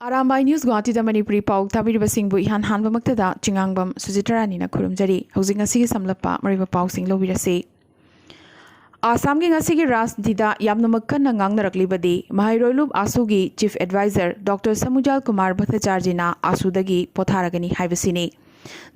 Arambai News Guwahati da Manipuri Pao tabiriba singbu ihan hanbamaktada chingangbam Sujitarani na khurumjari hojing asigi samlapa mariba Pao sing lobirasi Assam gi ngasigi Rajnitida yamna makkanna ngangnaraklibadi Mahairoilub Asugi Chief Advisor Dr. Samujal Kumar Bhattacharya na Asudagi potharagani haibasini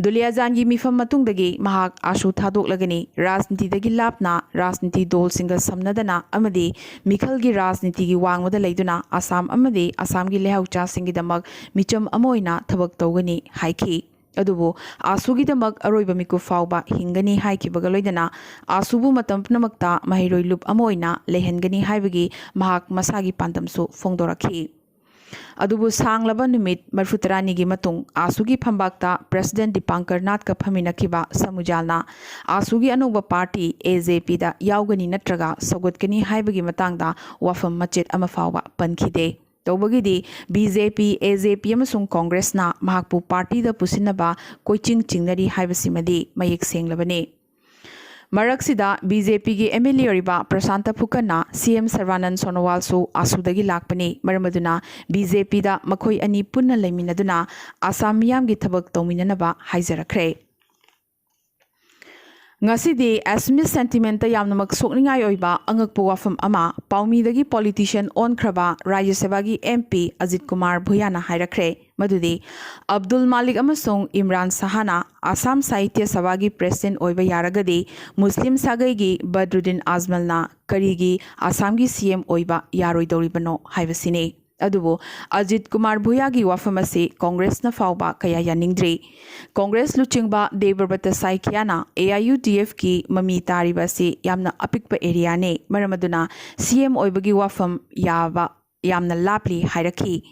Duliajangi mifam matungdagi mahak asu thadoklagani Rajnitidagi lapna Rajniti dol singa samnadana amadi Mikhalgi Rajnitigi wangmada leiduna Assam amadi Assamgi lehaucha singidamak micham amoina thabak tawgani haiki adubu asugidamak aroiba miku fauba hingani haikibaga loidana asubu matam pnamakta Mahairoilub amoina lehengani haibagi mahak masagi pandamsu fongdorakhi Adubu sanglaba numit marfutarani gi matung asugi phambakta President Dipankar Nath ka phamina kiba Samujalna asugi anuba party AJP da yaugani natraga sagotkani haibagi matangda wafam machet ama fawba pankhide tawbagidi BJP AJP amasung Congress na mahakpu party da pusinaba koiching chingnari haibasimadi mayek senglabani Maraksida BJP gi MLA oriba Prasanta Phukana CM Sarvanand Sonowal su asudagi lakpani maramaduna BJP da makhoi ani punna leiminaduna Assam miyam gi thabak tawminanaba haijarakre Ngasidi Assamese sentiment yamnamak sokningai oiba angakpu wafam ama paumidagi politician on khraba Rajya Sabha gi MP Ajit Kumar Bhuyana hairakre madudi Abdul Malik amasung Imran Sahana Assam Sahitya Sabha gi president oiba yaragadi Muslim sagai gi Badruddin Azmal na karigi Assam gi CM oiba yaroidoribano haibasini adubu Ajit Kumar Bhuyagi wafamasi Congress na fauba kaya yaningdri Congress luchingba Debrabata Saikiana AIUDF ki mami taribasi yamna apikpa area ne maramaduna CM oibagi wafam yaba yamna lapli hairaki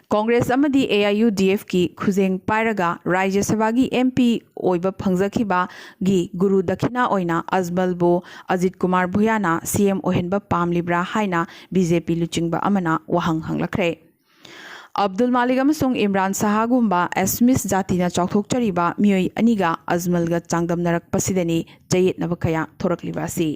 Congress amadi AIUDF ki khuzeng pairaga Rajya Sabha gi MP oiba phangjakiba gi Guru Dakhina oina Azmal bo Ajit Kumar Bhuyana CM ohenba pamlibra haina BJP luchingba amana wahang hanglakre Abdul Malik amasung Imran Sahagumba Assamese jatina chauthokchariba mioi aniga Azmalga changdamnarak pasidani jayetnaba kaya thoraklibasi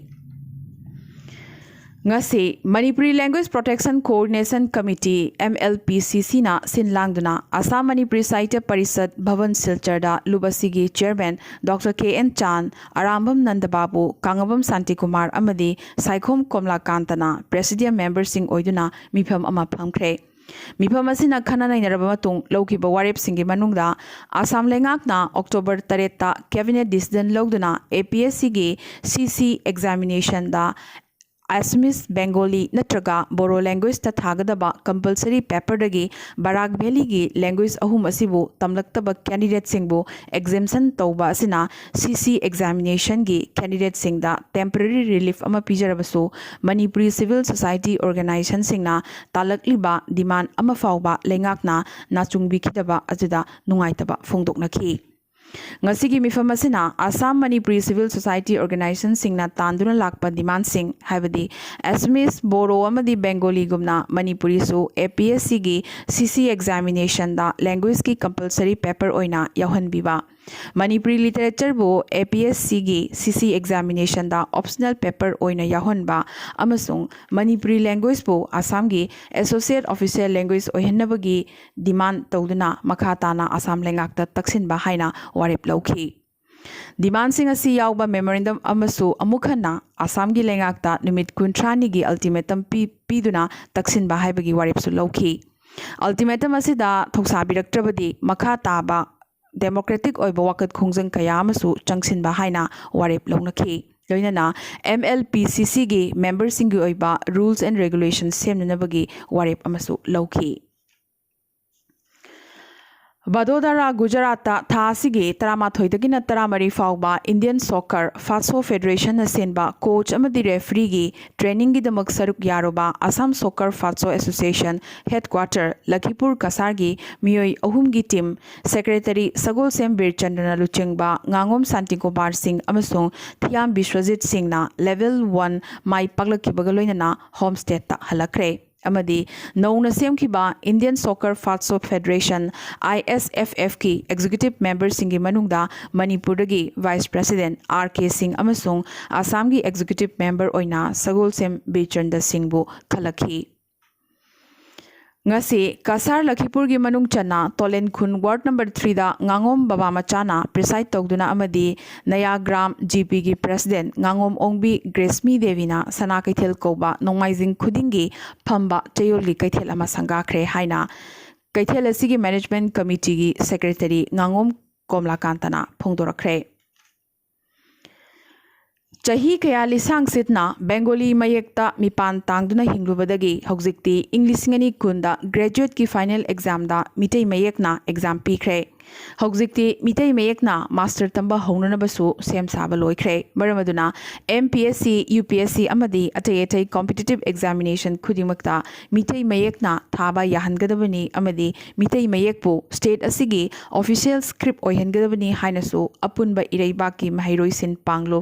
Ngasi Manipuri Language Protection Coordination Committee MLPCC na sinlangduna Assam Manipuri Sahitya Parishad Bhavan Silcharda Lubasigi Chairman Dr. KN Chan Arambam Nandababu Kangabam Santikumar amadi Saikhom Komlakantana Presidium Member sing oiduna mifam ama phamkhre Mifam asina khana nainaraba matung lawkiba warep singi manungda Assam lengakna October 3 ta Cabinet Decision lawduna APSC gi CC examination da Assamese Bengali natraga Boro language ta thagadaba compulsory paper dagi Barak Valley gi language ahum asibu tamlaktaba candidate singbu exemption tawba asina CC examination gi candidate singda temporary relief ama pijarabasu Manipuri Civil Society Organization singna talakliba demand ama fawba lengakna nachungbi khidaba ajuda nungaitaba phongdoknaki Ngasigi mifam asina Assam Manipuri Civil Society Organization singna tanduna lakpa demand sing haibadi Assamese Boro amadi Bengali gumna Manipuri su APSC gi CC examination da language ki compulsory paper oina yauhanbiba Manipuri literature bo APSC gi CC examination da optional paper oina yauhanba amasung Manipuri language bo Assam gi associate official language oihanabagi demand tawduna makhatana Assam lengakta taksinba haina warip lawki Demand sing asi yauba memorandum amasu amukhana Assam gi lengakta numit kuntrani gi ultimatum piduna taksinba haibagi warip su lawki ultimatum asida thoksabiraktrabadi makha taba democratic oiba wakat khongjang kaya amasu changsinba haina warip lawnakhi loinana MLPCC gi member singi oiba rules and regulations semnanabagi warip amasu lawki Vadodara Gujarata Thasigi Taramathoidagina Taramari Fauba Indian Soccer Fatso Federation Asenba coach amadi referee gi training gi damak saruk yaroba Assam Soccer Fatso Association headquarter Lakhipur Kasargi Mioi ahum gi team secretary Sagol Sem Birchandana Luchengba Ngangom Santikumar Singh amasung Thiam Bishwajit Singh na level 1 mai paglakibagaloinana homestead ta halakre amadi nauna semkiba Indian Soccer Fatso Federation ISFF ki executive member singi manungda Manipuragi Vice President RK Singh amasung Assam gi executive member oina Sagol Sem Birchanda Singh bu khalakhi ngasi kasar lakhipur gi manung chana tolen khun ward number 3 da ngangom baba machana preside togduna amadi nayagram gp gi president ngangom ongbi gresmi devina sana kaithel koba nongmaijing khudingi phamba chayoli kaithel ama sanga khre haina kaithel asigi management committee gi secretary ngangom komlakantana phongdorakre Chahi kaya lisang sitna Bengali mayekta mipan tangduna hinglubadagi hojikti Englishngani kunda graduate ki final exam da mitay mayekna exam pikre hojikti mitay mayekna master tamba honanabasu sem saba loikre maramaduna MPSC UPSC amadi atay competitive examination khudimakta mitay mayekna thaba yahangadabani amadi mitay mayekpu state asigi official script oihangadabani hainasu apunba ireibaki mahairoisin panglo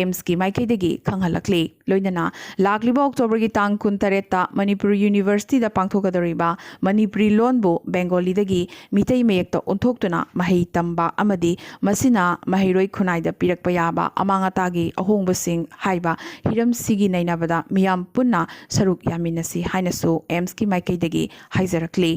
AIIMS की माइकैदगी खंगहलकली लोइनना लाक्लिबा October की तांग 19 Manipuri university दा पांगथोकदोरिबा मणिपुरी लोनबु बेंगोलीदगी मितै मयेक्ता ओंथोक्तुना महै तंबा अमदी मसिना महैरोई खुनाइदा पिरकपा याबा अमांगातागी अहोंगबसिंग हाइबा हिरमसिगी नैनाबदा मियाम पुन्ना सरुक यामिनसी हाइनसु AIIMS की माइकैदगी हाइजरकली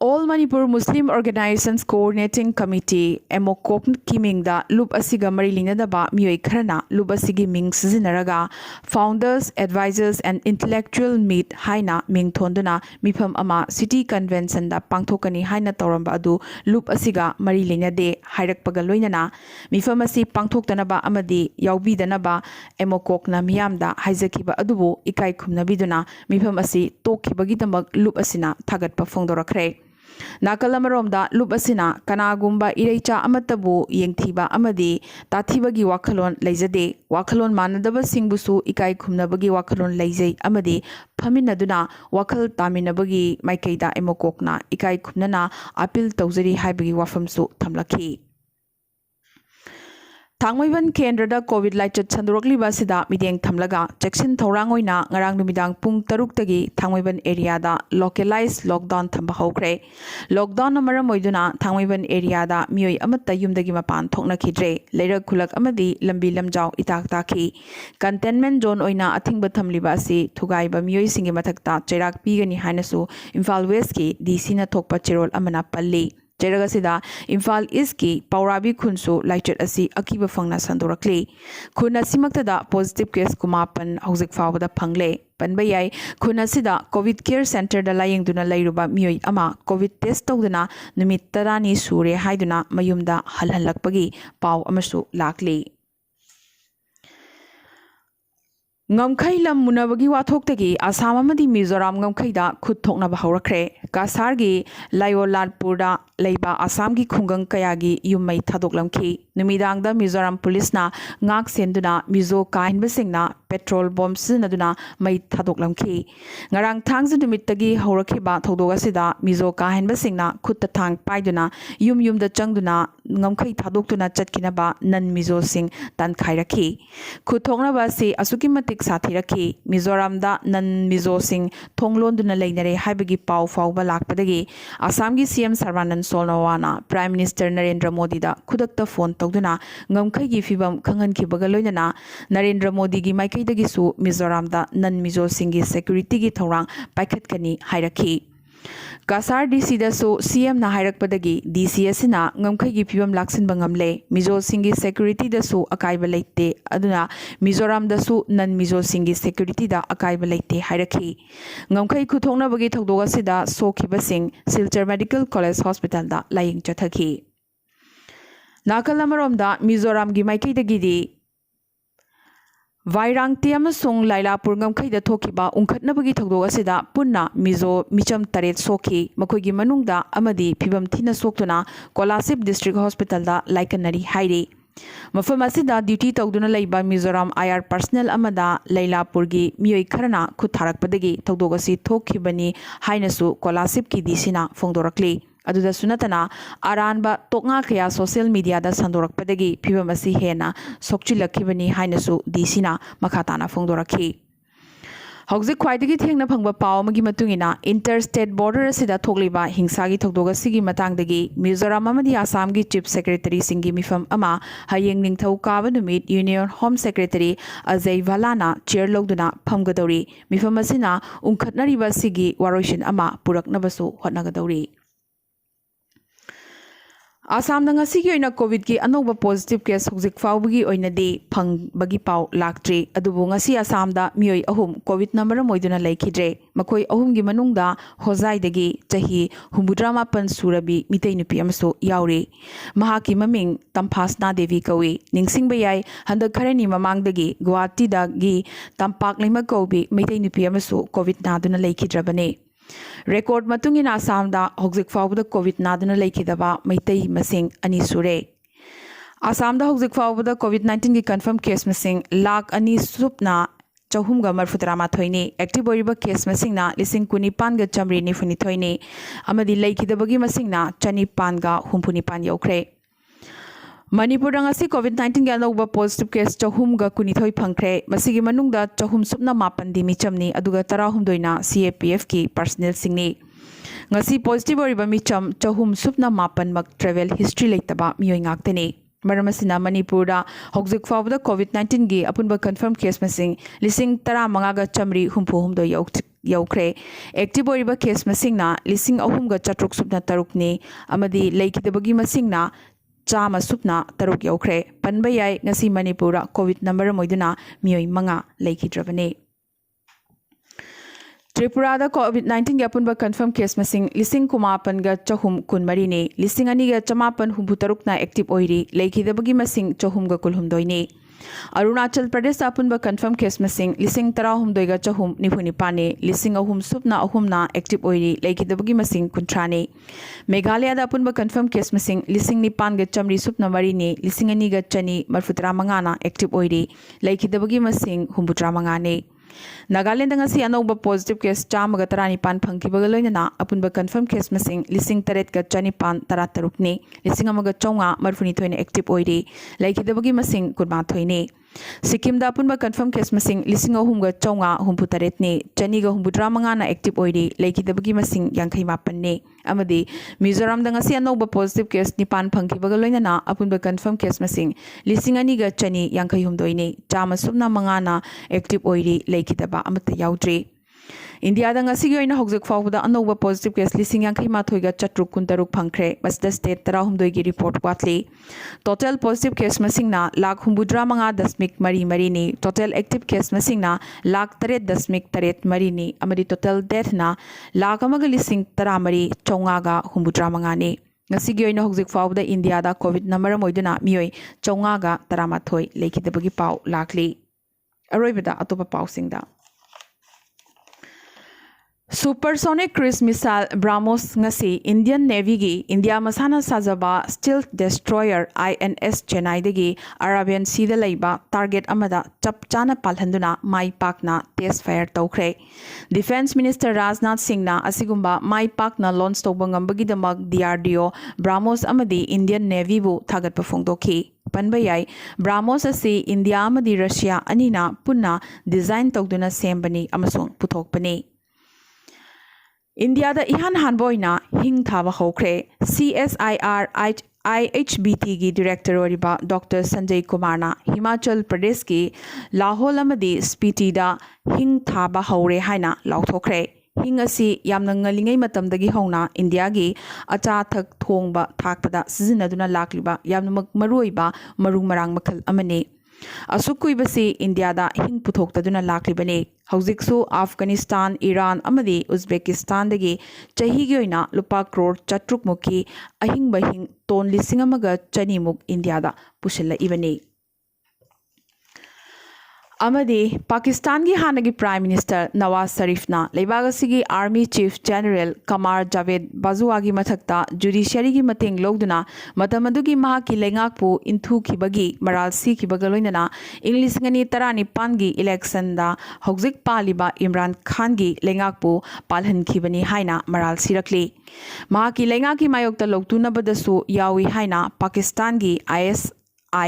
All Manipur Muslim Organizations Coordinating Committee MOCOC Kimingda Loop Asiga Marilinadaba Miyoi Kharana Loop Asigi Ming Sizinaraga Founders, Advisors and Intellectual Meet Haina Ming Thonduna Mifam Ama City Convention da Pangthokani Haina Toramba Adu Loop Asiga Marilinade Hairakpaga Loinana Mifam Asi Pangthoktanaba Amadi Yaubidanaba MOCOC na Miyamda Haizakiba Adubu Ikai Kumnabiduna Mifam Asi Tokibagidamag Loop Asina Thagatpa Phongdorakre Nakalamaromda loop asina kanagumba ireicha amatabu yengthiba amadi tathibagi wakhalon leijade wakhalon manadaba singbusu ikai khumnabagi wakhalon leijai amadi phaminaduna wakhal taminabagi maikaida emokokna ikai khumnana appeal tawjari haibagi wafamsu thamlakhi Thangmaiban Kendrada COVID Laichut Sandurokliba Sida Mideng Thamlaga Jackson Thorangoina Ngarang Numidang Pung Taruktagi Thangmaiban area da localized lockdown thamba hokre lockdown amara moiduna Thangmaiban area da mioi amatta yumdagi mapan thokna khidre leira khulak amadi lambi lamjaw itak takhi containment zone oina athingba thamliba asi thugaiba mioi singi mathakta chairak pigani hainasu Imphal West ki DC na thokpa chirol amana palli Jeragasida Imphal East ki Paurabi Khunsu Laichut asi akiba phangna sandorakli khuna simaktada positive case kumapan hojik fawada phangle panbayai khuna sida covid care center da layengduna lairuba mioi ama covid test tawduna numit tarani sure haiduna mayumda halhalakpagi paw amasu lakli Ngamkhai lam munabagi wathoktage Assam amadi Mizoram ngamkhaida khut thoknaba haurakre Kasargi Layoladpurda leiba Assam gi khungang kayagi yummai thadoklamki numidangda Mizoram police na ngak senduna Mizo kainbasingna petrol bomb sinaduna mai thadoklamki ngarang thangja numittagi haurakhiba thodogasida Mizo kainbasingna khutta thang paiduna yumda changduna ngamkhai thadoktuna chatkinaba nan Mizo sing tan khairakhi khut thoknaba se asuki Sathiraki Mizoram da nan Mizo Singh Thonglonduna Lainare Haibagi Pau Fauba Lakpadagi Assam gi CM Sarvanan Solnawana Prime Minister Narendra Modi da Kudakta phone tawduna ngamkhai gi fibam khangan ki bagaloinana Narendra Modi gi maikai su Mizoram da nan Mizo Singh gi security gi thorang paikhatkani hairaki Kasar DC da so CM na hairakpadagi DC asina ngamkhai gi phibam laksin bangamle Mizo Singh gi security da so akaiba leite aduna Mizoram da su nan Mizo Singh gi security da akaiba leite hairaki ngamkhai khuthongna bagi thokdoga sida sokhiba sing Silchar Medical College Hospital da laying chathaki Nakalamarom da Mizoram gi maikai da gidi Vairang tiam song Lailapur ngamkhaida thokiba ungkhatnabagi thogdog asida punna Mizo micham taret sokhi makoigi manungda amadi phibam thina soktuna Kolasip District Hospital da laikanari hairi mafam asida duty tawduna leiba Mizoram IR personnel amada Lailapur gi mioi kharana khutharakpadagi thogdog asi thokhibani hainasu Kolasip ki disina phongdorakli aduda sunatana aranba toknga kaya social media da sandorakpadagi phibamasi hena sokchilakhibani hainasu disina makhatana phongdorakhi Hauzik khwaidagi thengna phangba paw amagi matungina interstate border asida thokliba hingsagi thokdoga sigi matangdagi Mizoram amadi Assam gi chief secretary singi mifam ama hayeng ningthau kaba numit Union Home Secretary Ajay Valana chair logduna phamgadori mifam asina ungkhatnariba sigi waroishin ama puraknabasu hotnagadori Assam ngasi gi oina covid gi anoba positive case hojik fawgi oina de phangbagi paw laktri adubu ngasi Assam da mioi ahum covid number moiduna laikhidre makoi ahum gi manungda hozai dagi chahi humbudrama pan surabi mitei nupi amso yauri mahaki maming Tampasna Devi kawi ningsing bayai handak kharani mamang dagi Guwahati dagi tampak lema kobi mitei nupi amso covid naduna laikhidrabane Record matungin Assam da hojik fawda covid naduna laikhidaba maitai masing ani sure Assam da hojik fawda covid-19 gi confirm case masing lakh ani supna chahumga marfutrama thoini active oriba case masing na lising kunipan ga chamri ni funi thoini amadi laikhidabagi masing na chanipan ga humpunipan yaukre Manipur ngasi COVID-19 ga anoba positive case chahum ga kunithoi phangkhre masigi manungda chahum supna mapan di michamni aduga tarahum doina CAPF ki personnel singni ngasi positive oriba micham chahum supna mapan mak travel history leitaba mioi ngakteni Maramasina Manipur da hojik fawda COVID-19 gi apunba confirmed case masing lising tara mangaga chamri humpu humdo yaukre active oriba case masing na lising ahum ga chatruk supna tarukni amadi laikidabagi masing na Chama supna taruk yaukre panba yai ngasi Manipura covid number moiduna mioi manga laikhidrabane Tripura da COVID-19 ga punba confirm case masing lising kumapan ga chahum kunmari ne lising ani ga chamapan humbutaruk na active oiri laikhidabagi masing chahum ga kulhumdoi ne Arunachal Pradesh apunba confirm case masing lising tarahum doiga chahum nipani lising ahum supna ahum na active oiri laikhidabagi masing kuntrane Meghalaya da apunba confirm case masing lising nipan ga chamri supna mari ne lising ani ga chani marfutra manga na active oiri laikhidabagi masing humbutra manga ne Nagaland ngasi anoba positive case chamaga tarani pan phangkibaga loinana apunba confirm case masing lising taret ga chani pan tarataruk ne lising amaga chonga marfuni thoine active oiri laikhidabagi masing kurma thoine Sikkim da apunba confirm case masing lising ahum ga chonga humpu taret ne chani ga humbudra manga na active oiri laikhidabagi masing yankhai mapan ne amadi Mizoram da ngasi anoba positive case nipan phangkibaga loinana apunba confirm case masing lising ani ga chani yankhai humdoine chama supna manga na active oiri laikhidaba amata yaudre India da ngasi gi oina hojik fawda anoba positive case lising yankhai mathoi ga chatruk kuntaruk phangkhre masda state tarahumdoi gi report watli total positive case masing na lakh humbudra manga dasmik mari ni total active case masing na lakh taret dasmik taret mari ni amadi total death na lakh amaga lising taramari chonga ga humbudra manga ni ngasi gi oina hojik fawda India da covid number moiduna mioi chonga ga taramathoi laikhidabagi paw lakli aroibada atopa paw singda Supersonic cruise missile BrahMos ngasi Indian Navy gi India masana sajaba stealth destroyer INS Chennai dagi Arabian Sea da laiba target amada chap chana palhanduna mai pakna test fire tawkhre Defense Minister Rajnath Singh na asigumba mai pakna launch tawba ngambagi damak DRDO BrahMos amadi Indian Navy bu thagat pa phongdokhi Panbayai BrahMos asi India amadi Russia anina punna design tawduna sembani amasung puthokpani India da ihan hanboina hing thaba hokre CSIR IHBT gi director oriba Dr Sanjay Kumar na Himachal Pradesh ki Lahol amadi Spiti da hing thaba hore haina lauthokre hing asi yamna ngalingai matamdagi hona India gi acha thak thongba thakpada sizinaduna lakliba yamna maruiba marung marang makhal amane Asukui India da hing puthokta laklibane Hauziksu Afghanistan Iran amadi Uzbekistan dagi chahi gi oina lupa crore chatruk mukhi ahing bahing ton lising amaga chani muk India da pusilla ibane Amadi Pakistan gi hanagi Prime Minister Nawaz Sharif na Leibagasi gi Army Chief General Qamar Javed Bajwa gi mathakta judiciary gi mateng logduna matamadu gi maha ki lengakpu inthu khibagi maral si khibaga loinana English ngani tarani pangi election da hojik paliba Imran Khan gi lengakpu palhan khibani haina maral sirakli maha ki lengaki mayokta logtuna badasu yawi haina Pakistan gi ISI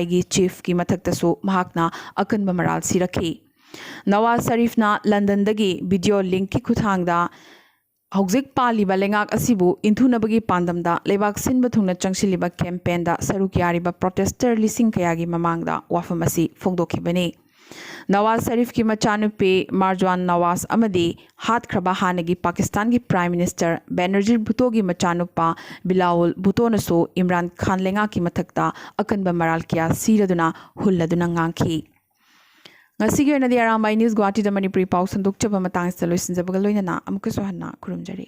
gi chief ki mathakta su mahakna akanba maral sirakhi Nawaz शरीफना लंदनदगी video link की खुथांगदा हौजिक पालिबा लेंगाक असिबु इंथुनबगी पांदमदा लेबाक सिनबा थुंगना चंगसिलिबा कैंपेनदा सरुक यारिबा protester लिसिंग कयागी ममांगदा वाफम असी फोंदोखिबने नवाज शरीफ की मचानुपी मारजवान नवाज अमदी हाथख्रबा हानगी पाकिस्तान की prime minister Benazir Bhutto की मचानुपा बिलावल भुट्टोनसो इमरान खान लेंगा की मथक्ता अकनबा मराल किया सीरदुना हुल्लदुना nganki ngasi ge na di Arambai News Guwahati da Manipuri Pao sandok chaba matang sa loisin jabaga loina na amukha so hanna kurumjari